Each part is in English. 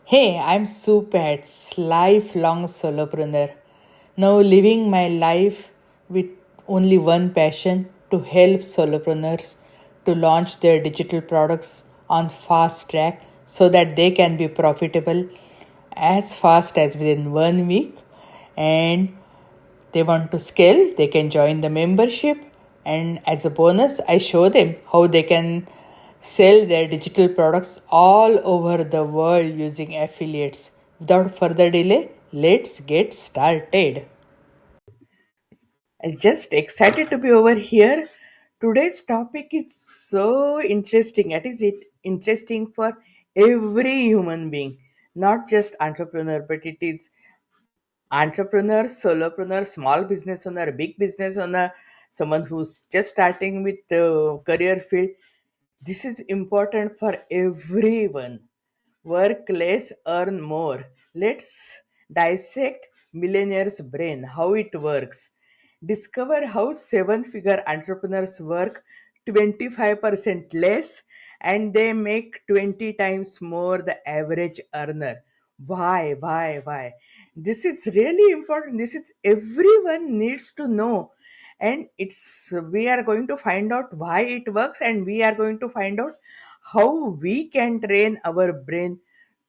Hey, I'm Supats, lifelong solopreneur. Now living my life with only one passion to help solopreneurs to launch their digital products on fast track so that they can be profitable as fast as within 1 week, and they want to scale, they can join the membership. And as a bonus, I show them how they can sell their digital products all over the world using affiliates. Without further delay, let's get started. I'm just excited to be over here. Today's topic is so interesting. That is it interesting for every human being, not just entrepreneur, but it is entrepreneur, solopreneur, small business owner, big business owner, someone who's just starting with the career field. This is important for everyone. Work less, earn more. Let's dissect Millionaire's Brain, how it works. Discover how seven figure entrepreneurs work 25% less and they make 20 times more the average earner. Why? This is really important. This is everyone needs to know. And it's we are going to find out why it works, and we are going to find out how we can train our brain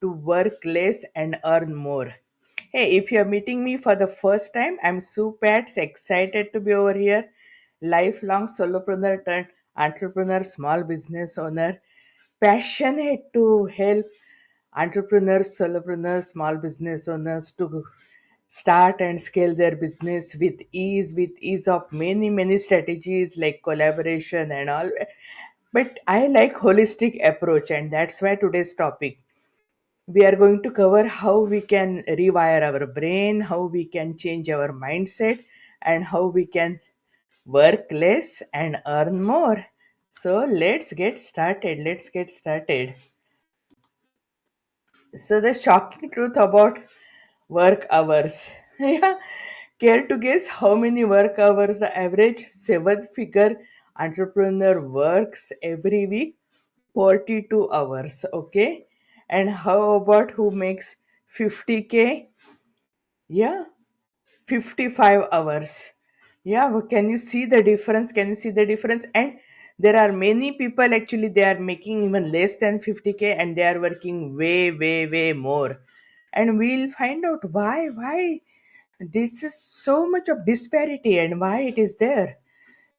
to work less and earn more. Hey, if you're meeting me for the first time, I'm Supats, excited to be over here. Lifelong solopreneur turned entrepreneur, small business owner, passionate to help entrepreneurs, solopreneurs, small business owners to start and scale their business with ease of many strategies like collaboration and all. But I like holistic approach, and that's why today's topic we are going to cover how we can rewire our brain, how we can change our mindset, and how we can work less and earn more. So let's get started. Let's get started. So the shocking truth about work hours. Yeah. Care to guess how many work hours the average seven figure entrepreneur works every week? 42 hours. Okay. And how about who makes 50K? Yeah, 55 hours. Yeah, can you see the difference? Can you see the difference? And there are many people actually they are making even less than 50K and they are working way more. And we'll find out why this is so much of disparity and why it is there.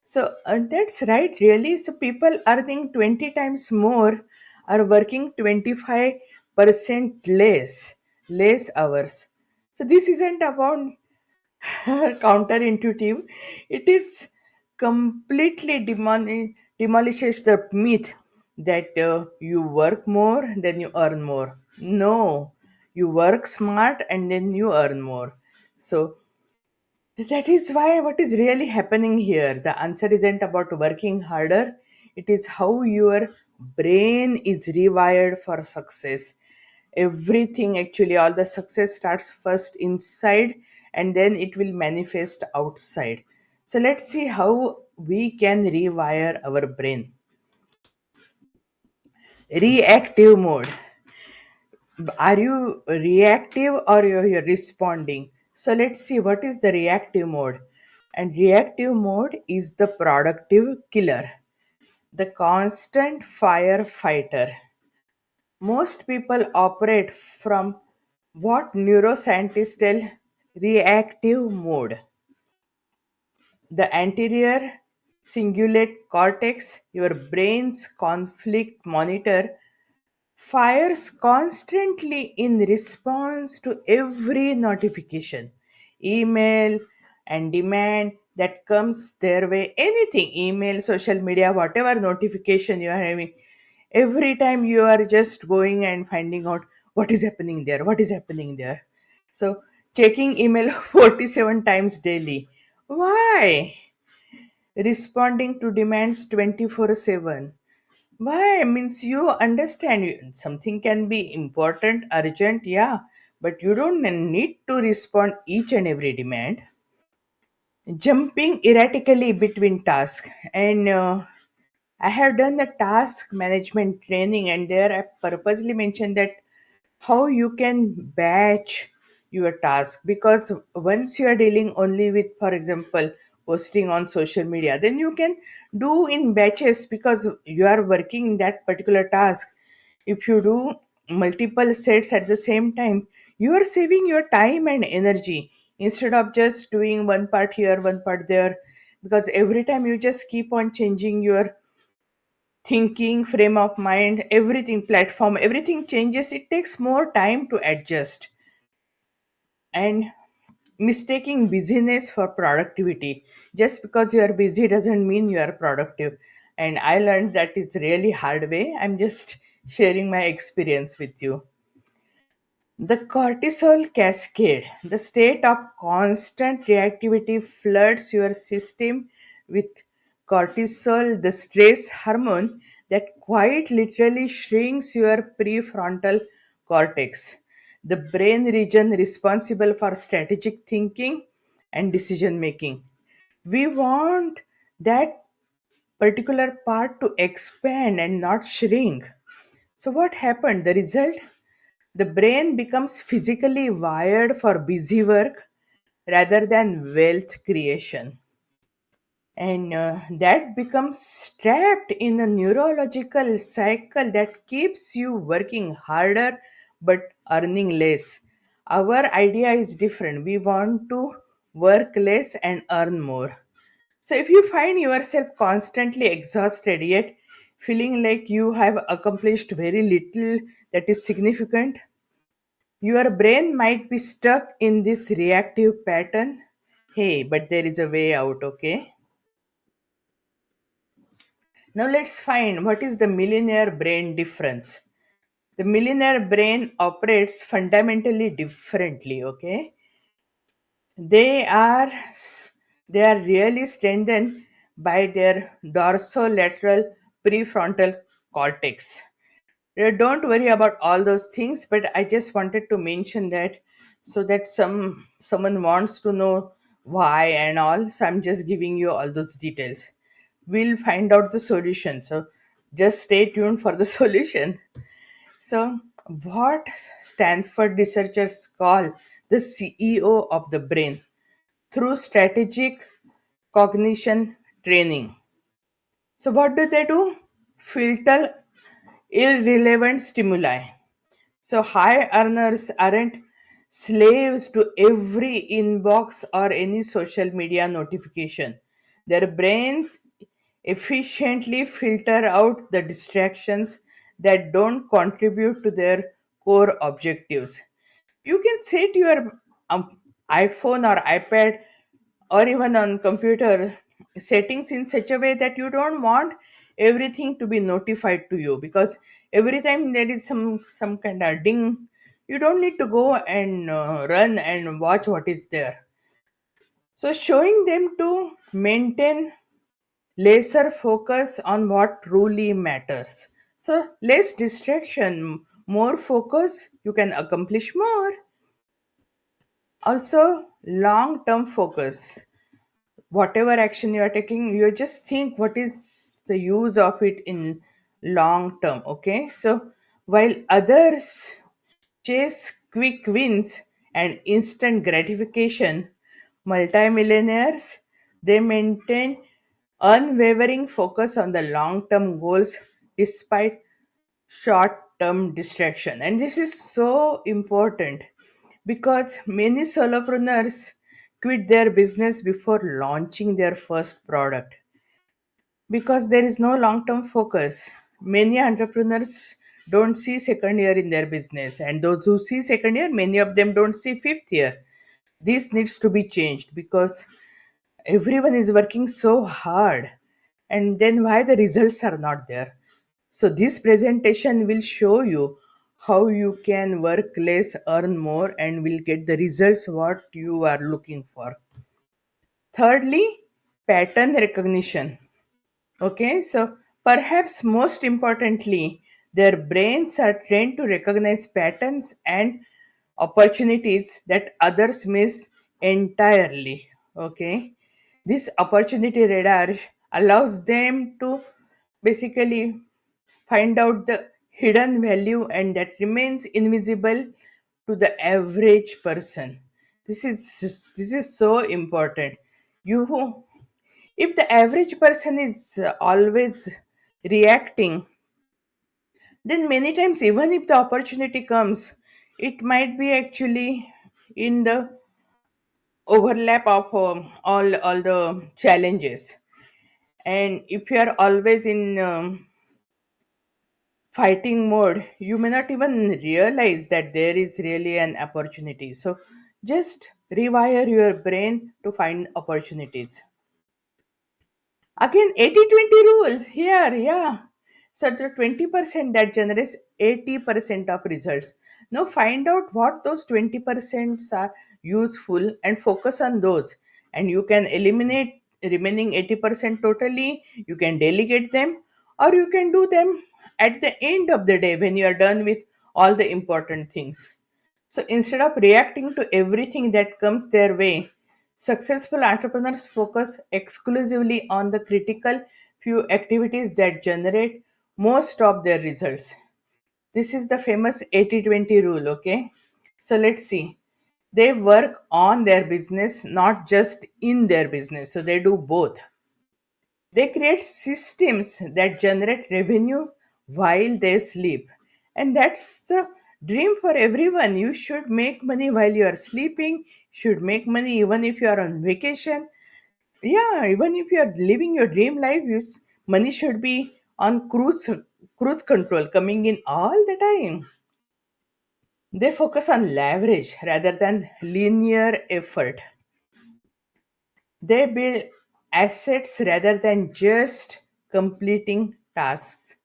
So that's right, really. So people earning 20 times more are working 25% less hours. So this isn't about counterintuitive. It is completely demolishes the myth that you work more, then you earn more. No, you work smart and then you earn more. So that is why what is really happening here. The answer isn't about working harder, it is how your brain is rewired for success. Everything actually, all the success starts first inside and then it will manifest outside. So let's see how we can rewire our brain. Reactive mode. Are you reactive or you're responding? So let's see what is the reactive mode. And reactive mode is the productive killer, the constant firefighter. Most people operate from what neuroscientists tell reactive mode. The anterior cingulate cortex, your brain's conflict monitor, fires constantly in response to every notification, email, and demand that comes their way. Anything, email, social media, whatever notification you are having, every time you are just going and finding out what is happening there. So, checking email 47 times daily. Why? Responding to demands 24/7. Why? Means you understand something can be important, urgent, yeah, but you don't need to respond each and every demand. Jumping erratically between tasks, and I have done the task management training, and there I purposely mentioned that how you can batch your task, because once you are dealing only with, for example, posting on social media, then you can do in batches because you are working in that particular task. If you do multiple sets at the same time, you are saving your time and energy instead of just doing one part here, one part there, because every time you just keep on changing your thinking, frame of mind, everything, platform, everything changes. It takes more time to adjust. And mistaking busyness for productivity, just because you are busy doesn't mean you are productive. And I learned that it's really hard way. I'm just sharing my experience with you. The cortisol cascade, the state of constant reactivity, floods your system with cortisol, the stress hormone that quite literally shrinks your prefrontal cortex, the brain region responsible for strategic thinking and decision making. We want that particular part to expand and not shrink. So, what happened? The result, the brain becomes physically wired for busy work rather than wealth creation. And that becomes trapped in a neurological cycle that keeps you working harder but earning less. Our idea is different. We want to work less and earn more. So, if you find yourself constantly exhausted yet feeling like you have accomplished very little that is significant, your brain might be stuck in this reactive pattern. Hey, but there is a way out, okay? Now let's find what is the millionaire brain difference. The millionaire brain operates fundamentally differently, okay? They are they are really strengthened by their dorsolateral prefrontal cortex. Don't worry about all those things, but I just wanted to mention that so that someone wants to know why and all. So I'm just giving you all those details. We'll find out the solution. So just stay tuned for the solution. So, what Stanford researchers call the CEO of the brain through strategic cognition training. So, what do they do? Filter irrelevant stimuli. So, high earners aren't slaves to every inbox or any social media notification. Their brains efficiently filter out the distractions that don't contribute to their core objectives. You can set your iPhone or iPad or even on computer settings in such a way that you don't want everything to be notified to you, because every time there is some kind of ding, you don't need to go and run and watch what is there. So showing them to maintain lesser focus on what truly matters. So less distraction, more focus, you can accomplish more. Also long term focus, whatever action you are taking, you just think what is the use of it in long term. Okay, so while others chase quick wins and instant gratification, multimillionaires, they maintain unwavering focus on the long term goals despite short term distraction. And this is so important because many solopreneurs quit their business before launching their first product because there is no long term focus. Many entrepreneurs don't see second year in their business, and those who see second year, many of them don't see fifth year. This needs to be changed because everyone is working so hard, and then why the results are not there. So this presentation will show you how you can work less, earn more, and will get the results what you are looking for. Thirdly, pattern recognition. Okay, so perhaps most importantly, their brains are trained to recognize patterns and opportunities that others miss entirely. Okay, this opportunity radar allows them to basically find out the hidden value and that remains invisible to the average person. This is so important. You If the average person is always reacting, then many times even if the opportunity comes, it might be actually in the overlap of all the challenges. And if you are always in fighting mode, you may not even realize that there is really an opportunity. So just rewire your brain to find opportunities. Again, 80-20 rules here, yeah. So the 20% that generates 80% of results. Now find out what those 20% are useful and focus on those. And you can eliminate remaining 80% totally, you can delegate them, or you can do them at the end of the day when you are done with all the important things. So instead of reacting to everything that comes their way, successful entrepreneurs focus exclusively on the critical few activities that generate most of their results. This is the famous 80-20 rule, okay? So let's see. They work on their business, not just in their business. So they do both. They create systems that generate revenue while they sleep. And that's the dream for everyone. You should make money while you are sleeping, should make money even if you are on vacation. Yeah, even if you are living your dream life, money should be on cruise control coming in all the time. They focus on leverage rather than linear effort. They build assets rather than just completing tasks.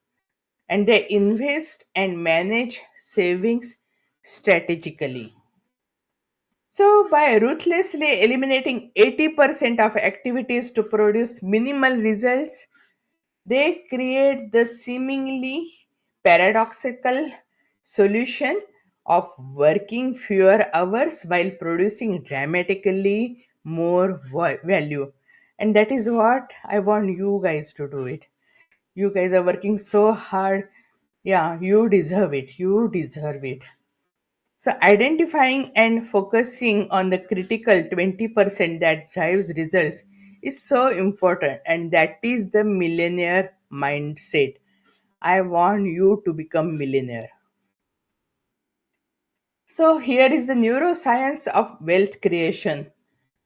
And they invest and manage savings strategically. So, by ruthlessly eliminating 80% of activities to produce minimal results, they create the seemingly paradoxical solution of working fewer hours while producing dramatically more value. And that is what I want you guys to do it. You guys are working so hard. Yeah, you deserve it. You deserve it. So, identifying and focusing on the critical 20% that drives results is so important, and that is the millionaire mindset. I want you to become millionaire. So, here is the neuroscience of wealth creation.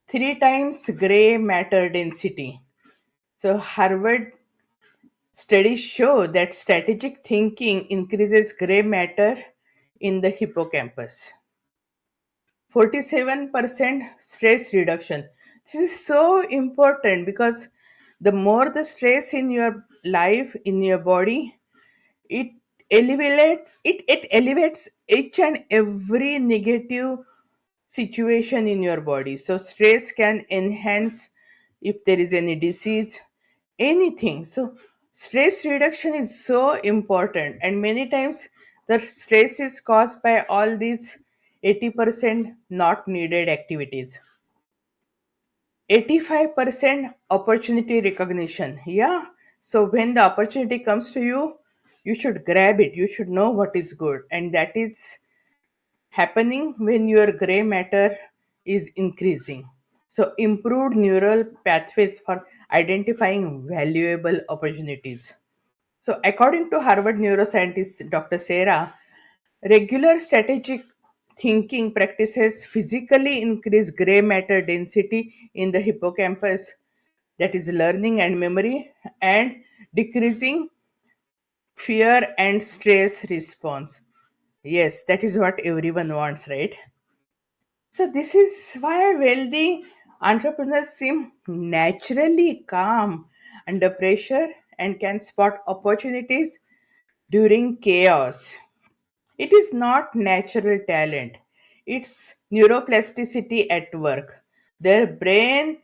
Three times gray matter density. So, Harvard studies show that strategic thinking increases gray matter in the hippocampus. 47% stress reduction. This is so important because the more the stress in your life, in your body, it it elevates each and every negative situation in your body. So stress can enhance if there is any disease, anything. So stress reduction is so important, and many times the stress is caused by all these 80% not needed activities. 85% opportunity recognition. Yeah. So when the opportunity comes to you, you should grab it. You should know what is good. And that is happening when your gray matter is increasing. So improved neural pathways for identifying valuable opportunities. So according to Harvard neuroscientist Dr. Sarah, regular strategic thinking practices physically increase gray matter density in the hippocampus, that is learning and memory, and decreasing fear and stress response. Yes, that is what everyone wants, right? So this is why wealthy entrepreneurs seem naturally calm under pressure and can spot opportunities during chaos. It is not natural talent. It's neuroplasticity at work. Their brain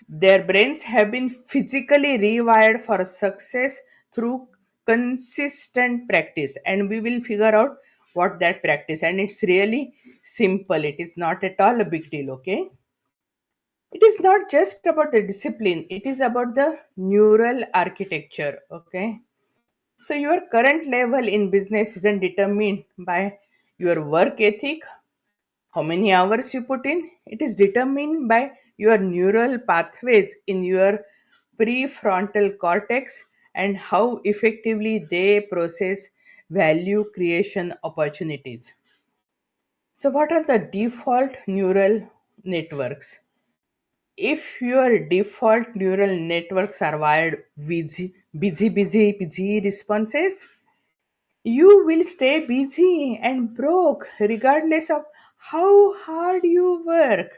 their brains have been physically rewired for success through consistent practice, and we will figure out what that practice, and it's really simple. It is not at all a big deal, okay? It is not just about the discipline, it is about the neural architecture, okay? So your current level in business isn't determined by your work ethic, how many hours you put in. It is determined by your neural pathways in your prefrontal cortex and how effectively they process value creation opportunities. So, what are the default neural networks? If your default neural networks are wired busy responses, you will stay busy and broke regardless of how hard you work.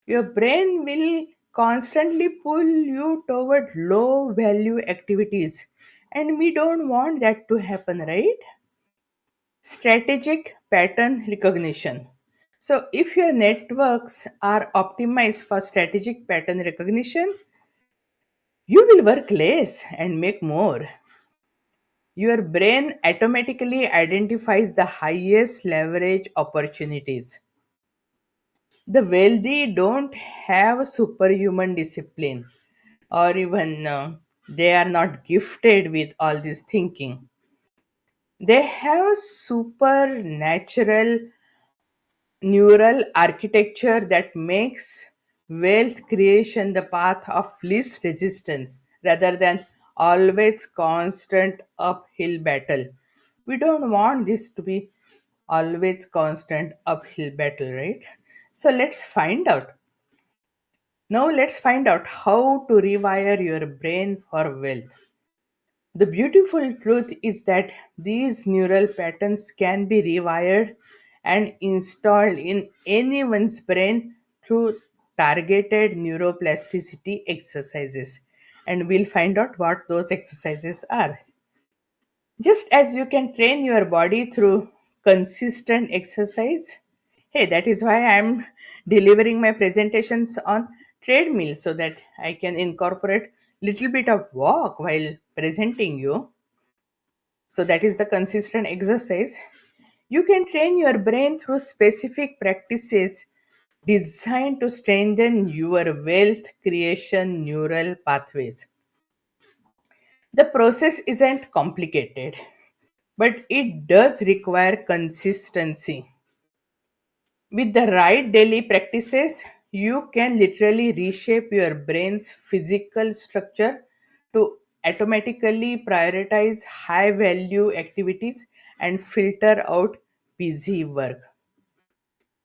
Your brain will constantly pull you toward low value activities, and we don't want that to happen, right? Strategic pattern recognition. So, if your networks are optimized for strategic pattern recognition, you will work less and make more. Your brain automatically identifies the highest leverage opportunities. The wealthy don't have superhuman discipline, or even they are not gifted with all this thinking. They have supernatural neural architecture that makes wealth creation the path of least resistance rather than always constant uphill battle. We don't want this to be always constant uphill battle, right? So let's find out how to rewire your brain for wealth. The beautiful truth is that these neural patterns can be rewired and installed in anyone's brain through targeted neuroplasticity exercises. And we'll find out what those exercises are. Just as you can train your body through consistent exercise, hey, that is why I'm delivering my presentations on treadmill so that I can incorporate little bit of walk while presenting you. So that is the consistent exercise. You can train your brain through specific practices designed to strengthen your wealth creation neural pathways. The process isn't complicated, but it does require consistency. With the right daily practices, you can literally reshape your brain's physical structure to automatically prioritize high value activities and filter out busy work.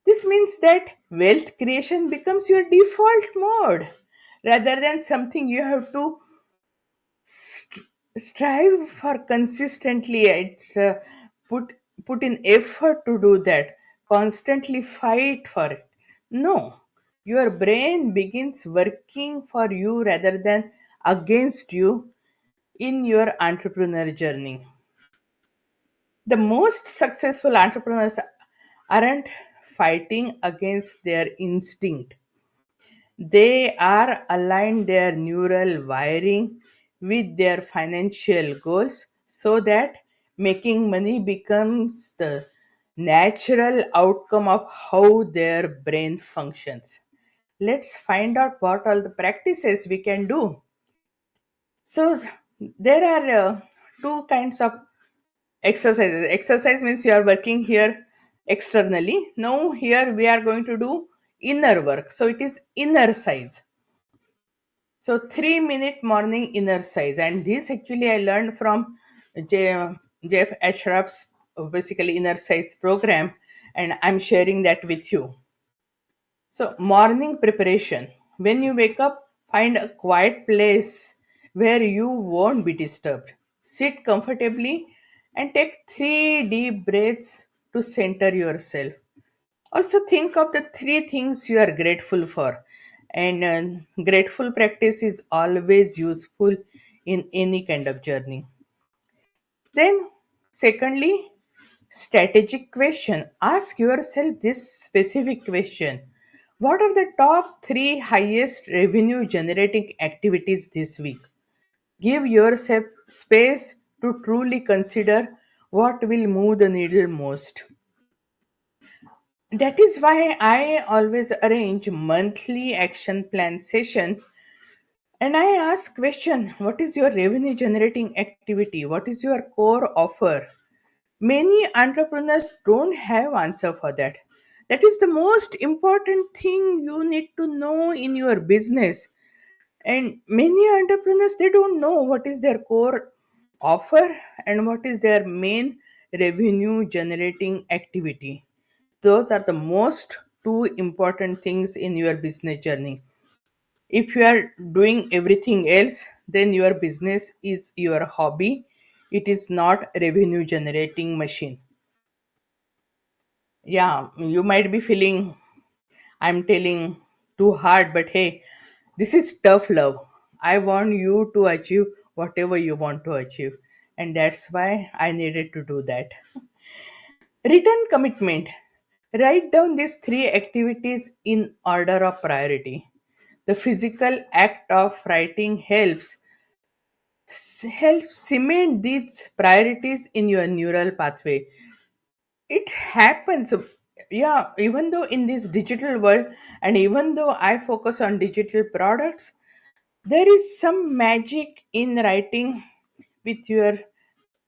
This means that wealth creation becomes your default mode rather than something you have to st- strive for consistently. It's put put in effort to do that, constantly fight for it. No, your brain begins working for you rather than against you in your entrepreneur journey. The most successful entrepreneurs aren't fighting against their instinct. They are aligned their neural wiring with their financial goals so that making money becomes the natural outcome of how their brain functions. Let's find out what all the practices we can do. So, there are two kinds of exercises. Exercise means you are working here externally. Now, here we are going to do inner work. So, it is inner size. So 3 minute morning inner size, and this actually I learned from Jeff Ashraf's basically inner size program, and I'm sharing that with you. So morning preparation. When you wake up, find a quiet place where you won't be disturbed. Sit comfortably and take 3 deep breaths to center yourself. Also, think of the 3 things you are grateful for. And grateful practice is always useful in any kind of journey. Then, secondly, strategic question. Ask yourself this specific question: what are the top 3 highest revenue generating activities this week? Give yourself space to truly consider what will move the needle most. That is why I always arrange monthly action plan sessions And I ask question, what is your revenue generating activity? What is your core offer? Many entrepreneurs don't have answer for that. That is the most important thing you need to know in your business. And many entrepreneurs, they don't know what is their core offer and what is their main revenue generating activity. Those are the most two important things in your business journey. If you are doing everything else, then your business is your hobby. It is not revenue generating machine. Yeah, you might be feeling I'm telling too hard, but hey, this is tough love. I want you to achieve whatever you want to achieve, and that's why I needed to do that. Written commitment. Write down these three activities in order of priority. The physical act of writing helps cement these priorities in your neural pathway. It happens. Yeah, even though in this digital world, and even though I focus on digital products, there is some magic in writing with your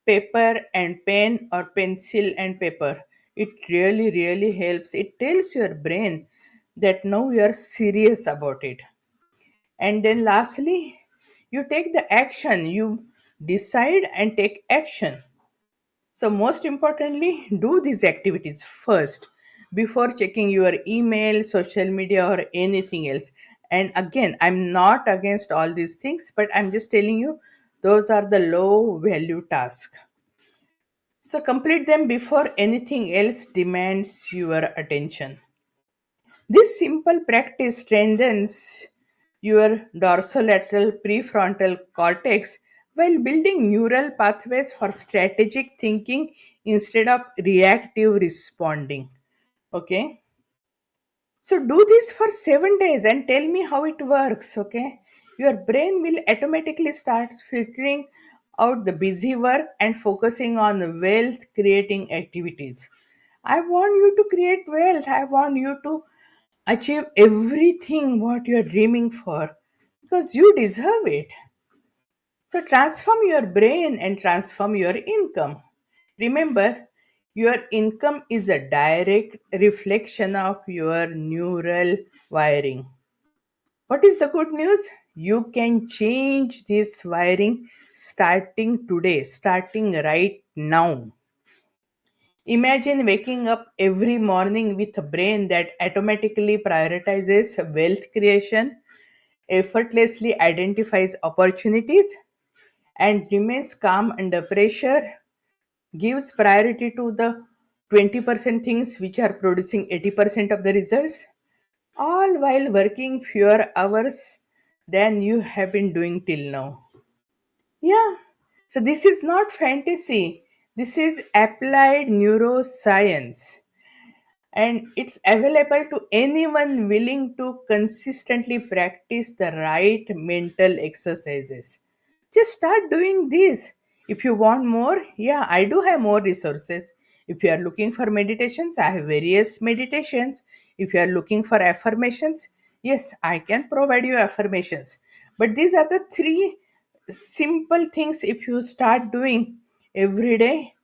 paper and pen, or pencil and paper. It really really helps. It tells your brain that now you are serious about it. And then lastly, you take the action. You decide and take action. So, most importantly, do these activities first before checking your email, social media, or anything else. And again, I'm not against all these things, but I'm just telling you those are the low value tasks. So, complete them before anything else demands your attention. This simple practice strengthens your dorsolateral prefrontal cortex while building neural pathways for strategic thinking instead of reactive responding. Okay, so do this for 7 days and tell me how it works. Okay, your brain will automatically start filtering out the busy work and focusing on the wealth creating activities. I want you to create wealth. I want you to achieve everything what you are dreaming for, because you deserve it. So transform your brain and transform your income. Remember, your income is a direct reflection of your neural wiring. What is the good news? You can change this wiring starting today, starting right now. Imagine waking up every morning with a brain that automatically prioritizes wealth creation, effortlessly identifies opportunities, and remains calm under pressure, gives priority to the 20% things which are producing 80% of the results, all while working fewer hours than you have been doing till now. Yeah. So this is not fantasy. This is applied neuroscience, and it's available to anyone willing to consistently practice the right mental exercises. Just start doing this. If you want more, yeah, I do have more resources. If you are looking for meditations, I have various meditations. If you are looking for affirmations, yes, I can provide you affirmations. But these are the three simple things. If you start doing every day,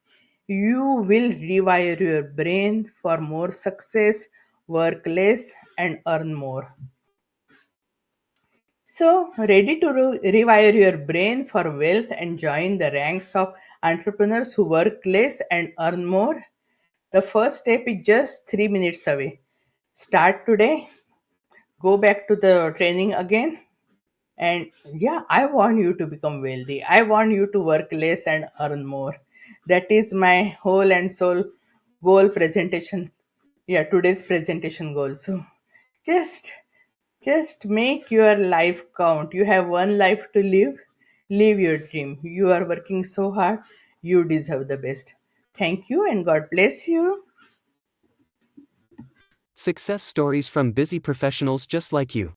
you will rewire your brain for more success, work less, and earn more. So, ready to rewire your brain for wealth and join the ranks of entrepreneurs who work less and earn more? The first step is just 3 minutes away. Start today, go back to the training again, and yeah, I want you to become wealthy. I want you to work less and earn more. That is my whole and soul goal presentation. Yeah, today's presentation goal. So just just make your life count. You have one life to live. Live your dream. You are working so hard. You deserve the best. Thank you and God bless you. Success stories from busy professionals just like you.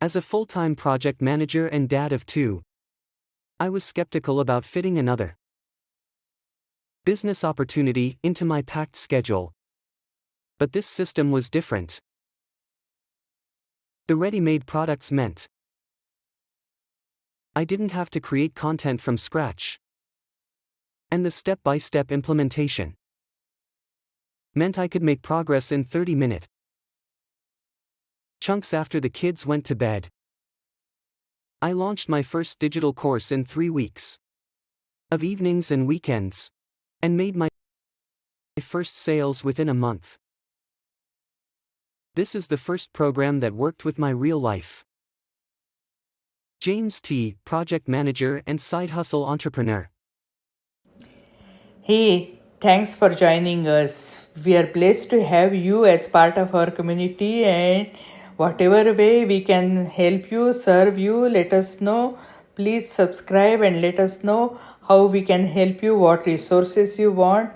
As a full-time project manager and dad of two, I was skeptical about fitting another business opportunity into my packed schedule. But this system was different. The ready-made products meant I didn't have to create content from scratch. And the step-by-step implementation meant I could make progress in 30-minute chunks after the kids went to bed. I launched my first digital course in 3 weeks of evenings and weekends, and made my first sales within a month. This is the first program that worked with my real life. James T., project manager and side hustle entrepreneur. Hey, thanks for joining us. We are blessed to have you as part of our community, and whatever way we can help you, serve you, let us know. Please subscribe and let us know how we can help you, what resources you want.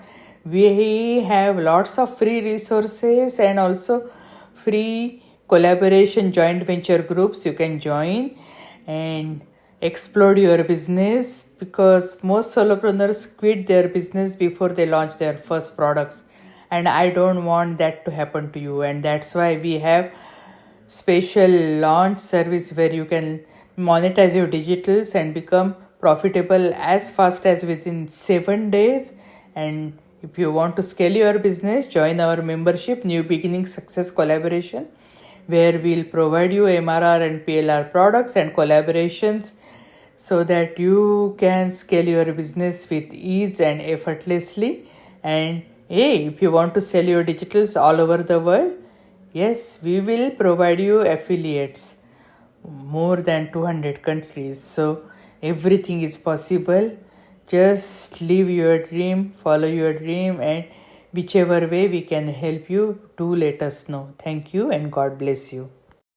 We have lots of free resources and also free collaboration joint venture groups you can join and explode your business, because most solopreneurs quit their business before they launch their first products, and I don't want that to happen to you. And that's why we have special launch service where you can monetize your digitals and become profitable as fast as within 7 days. And if you want to scale your business, join our membership New Beginning Success Collaboration, where we'll provide you MRR and PLR products and collaborations so that you can scale your business with ease and effortlessly. And hey, if you want to sell your digitals all over the world, yes, we will provide you affiliates more than 200 countries. So everything is possible. Just live your dream, follow your dream, and whichever way we can help you, do let us know. Thank you and God bless you.